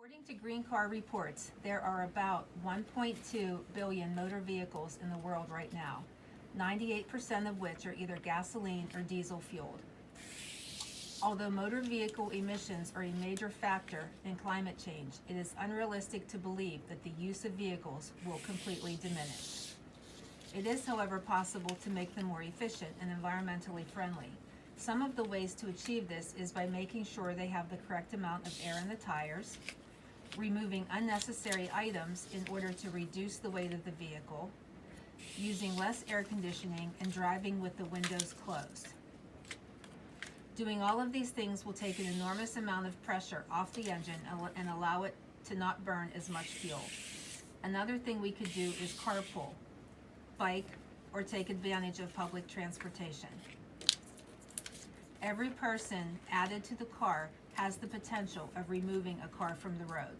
According to Green Car Reports, there are about 1.2 billion motor vehicles in the world right now, 98% of which are either gasoline or diesel fueled. Although motor vehicle emissions are a major factor in climate change, it is unrealistic to believe that the use of vehicles will completely diminish. It is, however, possible to make them more efficient and environmentally friendly. Some of the ways to achieve this is by making sure they have the correct amount of air in the tires, removing unnecessary items in order to reduce the weight of the vehicle, using less air conditioning, and driving with the windows closed. Doing all of these things will take an enormous amount of pressure off the engine and allow it to not burn as much fuel. Another thing we could do is carpool, bike, or take advantage of public transportation. Every person added to the car has the potential of removing a car from the road.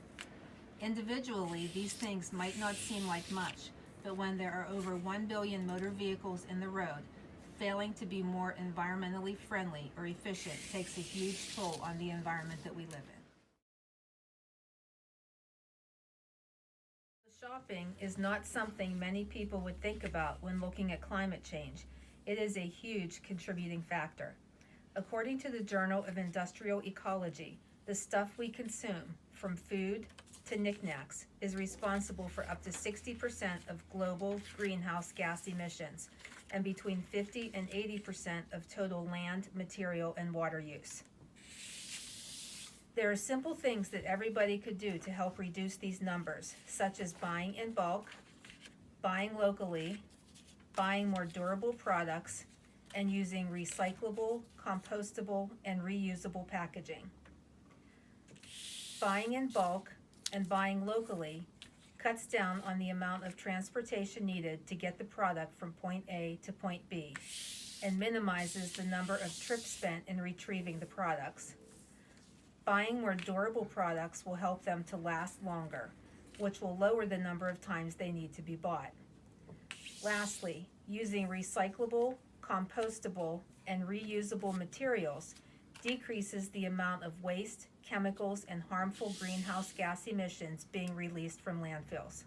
Individually, these things might not seem like much, but when there are over 1 billion motor vehicles in the road, failing to be more environmentally friendly or efficient takes a huge toll on the environment that we live in. Shopping is not something many people would think about when looking at climate change. It is a huge contributing factor. According to the Journal of Industrial Ecology, the stuff we consume, from food to knickknacks, is responsible for up to 60% of global greenhouse gas emissions and between 50 and 80% of total land, material, and water use. There are simple things that everybody could do to help reduce these numbers, such as buying in bulk, buying locally, buying more durable products, and using recyclable, compostable, and reusable packaging. Buying in bulk and buying locally cuts down on the amount of transportation needed to get the product from point A to point B and minimizes the number of trips spent in retrieving the products. Buying more durable products will help them to last longer, which will lower the number of times they need to be bought. Lastly, using recyclable, compostable, and reusable materials decreases the amount of waste, chemicals, and harmful greenhouse gas emissions being released from landfills.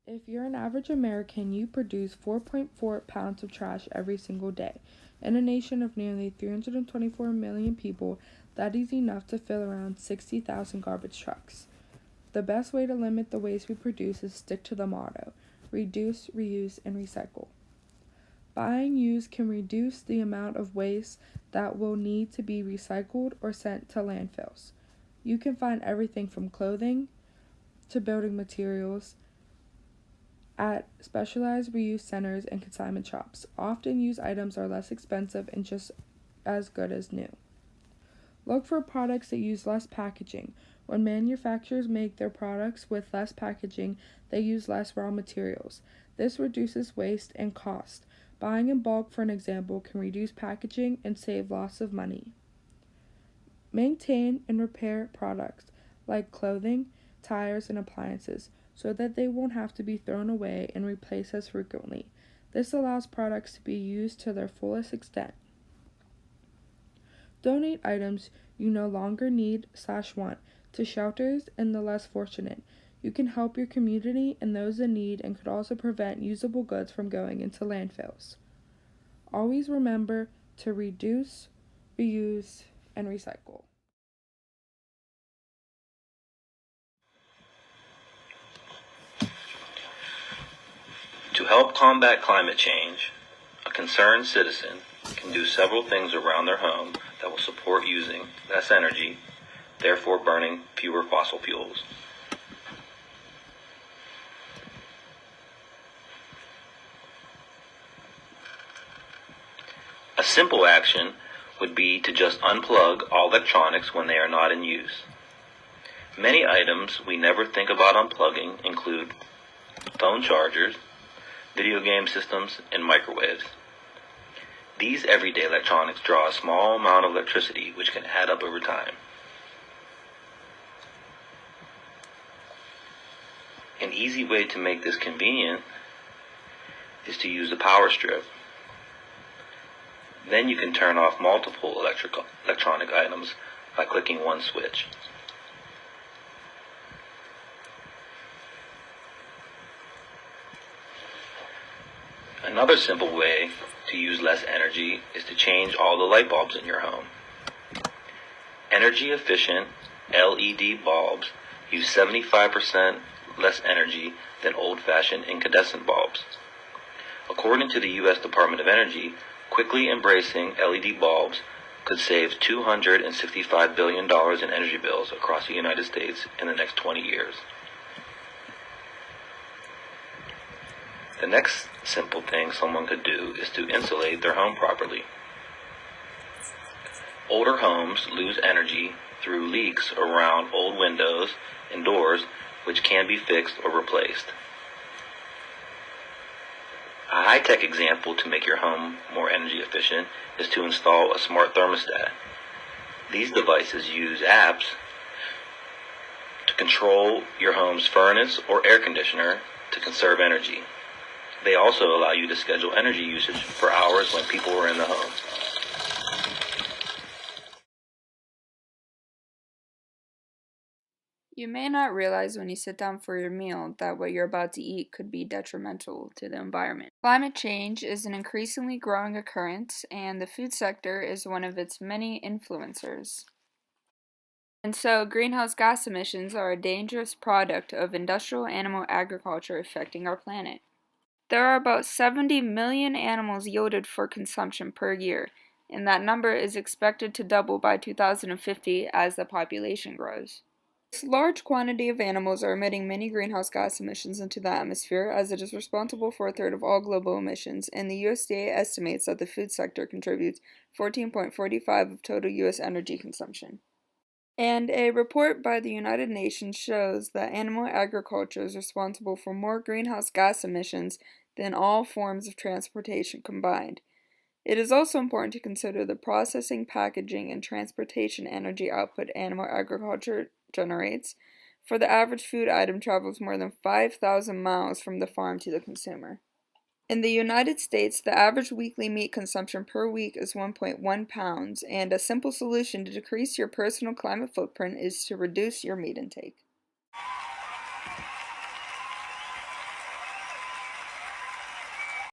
If you're an average American, you produce 4.4 pounds of trash every single day. In a nation of nearly 324 million people, that is enough to fill around 60,000 garbage trucks. The best way to limit the waste we produce is stick to the motto: reduce, reuse, and recycle. Buying used can reduce the amount of waste that will need to be recycled or sent to landfills. You can find everything from clothing to building materials at specialized reuse centers and consignment shops. Often used items are less expensive and just as good as new. Look for products that use less packaging. When manufacturers make their products with less packaging, they use less raw materials. This reduces waste and cost. Buying in bulk, for an example, can reduce packaging and save lots of money. Maintain and repair products like clothing, tires, and appliances so that they won't have to be thrown away and replaced as frequently. This allows products to be used to their fullest extent. Donate items you no longer need/want to shelters and the less fortunate. You can help your community and those in need and could also prevent usable goods from going into landfills. Always remember to reduce, reuse, and recycle. To help combat climate change, a concerned citizen can do several things around their home that will support using less energy, therefore burning fewer fossil fuels. A simple action would be to just unplug all electronics when they are not in use. Many items we never think about unplugging include phone chargers, video game systems, and microwaves. These everyday electronics draw a small amount of electricity which can add up over time. An easy way to make this convenient is to use a power strip. Then you can turn off multiple electronic items by clicking one switch. Another simple way to use less energy is to change all the light bulbs in your home. Energy efficient LED bulbs use 75% less energy than old-fashioned incandescent bulbs. According to the U.S. Department of Energy, quickly embracing LED bulbs could save $265 billion in energy bills across the United States in the next 20 years. The next simple thing someone could do is to insulate their home properly. Older homes lose energy through leaks around old windows and doors, which can be fixed or replaced. A high-tech example to make your home more energy efficient is to install a smart thermostat. These devices use apps to control your home's furnace or air conditioner to conserve energy. They also allow you to schedule energy usage for hours when people are in the home. You may not realize when you sit down for your meal that what you're about to eat could be detrimental to the environment. Climate change is an increasingly growing occurrence, and the food sector is one of its many influencers. And so, greenhouse gas emissions are a dangerous product of industrial animal agriculture affecting our planet. There are about 70 million animals yielded for consumption per year, and that number is expected to double by 2050 as the population grows. This large quantity of animals are emitting many greenhouse gas emissions into the atmosphere, as it is responsible for a third of all global emissions, and the USDA estimates that the food sector contributes 14.45% of total U.S. energy consumption. And a report by the United Nations shows that animal agriculture is responsible for more greenhouse gas emissions than all forms of transportation combined. It is also important to consider the processing, packaging, and transportation energy output animal agriculture generates, for the average food item travels more than 5,000 miles from the farm to the consumer. In the United States, the average weekly meat consumption per week is 1.1 pounds, and a simple solution to decrease your personal climate footprint is to reduce your meat intake.